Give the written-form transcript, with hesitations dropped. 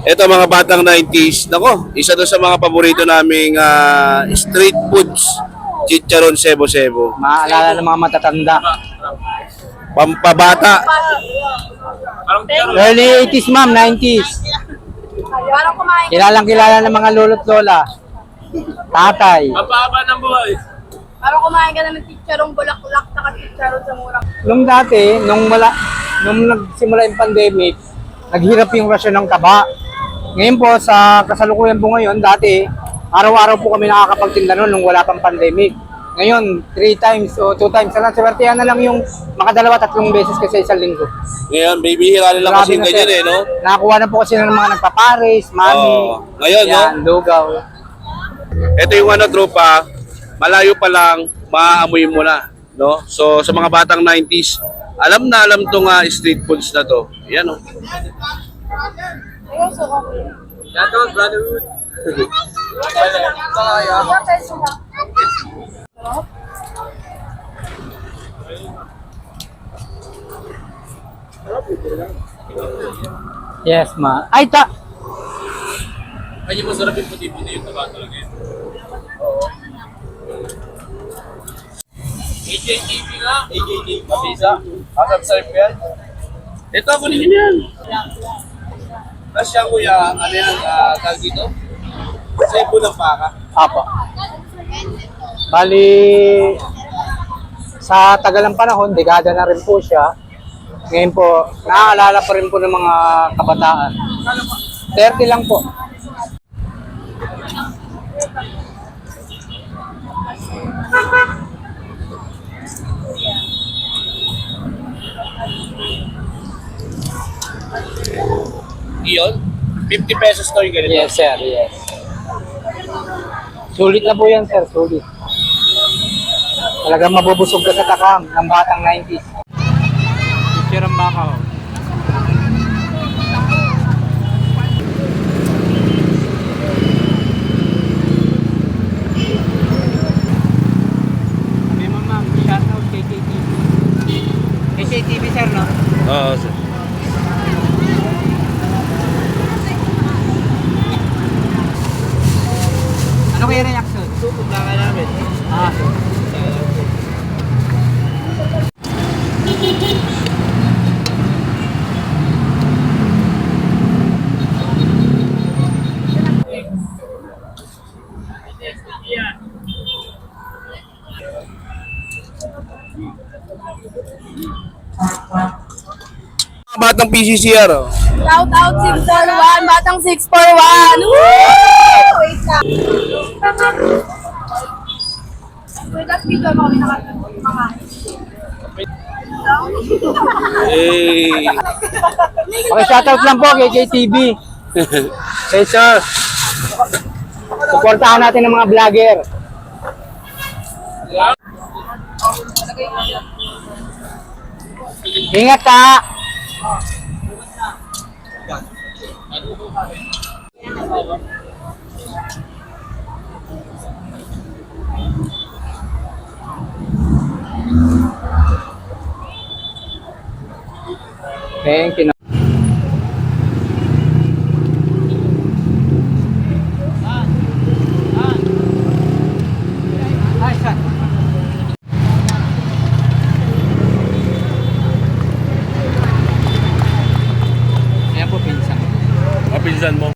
Ito mga batang 90s. Nako, isa to sa mga paborito naming street foods. Chicharon sebo-sebo. Maalala ng mga matatanda. Pampabata. Early 80s ma'am, 90s. Parang kumain. Kilalang kilala ng mga lolo't lola. Tatay. Mapaba ng buhay. Parang kumain ka na ng chicharong bulaklak saka chicharon sa murang. Nung dati, nung nagsimula yung pandemic, naghirap yung rasyon ng taba. Ngayon po, sa kasalukuyan po ngayon, dati, araw-araw po kami nakakapagtinda noon nung wala pang pandemic. Ngayon, 3 times o 2 times na lang. Swertihan na lang yung makadalawa, 3 beses kasi isang linggo. Ngayon, bibihira nila Grabe kasi na, ganyan sir. no? Nakakuha na po kasi ng mga nagpapares, mami. Oo. Ngayon, yan, lugaw. Ito yung tropa, malayo pa lang, maaamoy mo na. No? So, sa mga batang 90s, alam na alam tong street foods na to. Yan, no? Ayun, suka ko. Yato, brotherhood. Yes, ma. Ay, yung masarap yung puti-puti yung taba talaga yun. AJTV nga. AJTV. Mabisa. Masarap yan. Ito, kunin nyo yan. Tapos siya, kuya, ano yan, tawag dito? Sebo ng baka. Apa. Bali, sa tagal ng panahon, dekada na rin po siya. Ngayon po, naaalala pa rin po ng mga kabataan. 30 lang po. Iyon, 50 pesos to yung ganito. Yes, sir. Yes. Sulit na po yan, sir. Sulit. Talagang mabubusog ka sa takam ng batang 90s. Picture ang baka, oh. Sabi mo, ma'am, shoutout kay KTV. KTV, sir, no? Oo, sir. Ano kaya reaction? Tutog na ka namin. Ah, Mga batang PCCR, oh. Shout out 641, batang 641. Woo! Wait lang. Wait, at video mo kami nakakamain. Eh, okay, shoutout lang po kay KTV. Hey, sir. Suportahan natin ng mga vlogger. Ingat ka! Thank you. Ayan po, pinsan. kapinsan mo.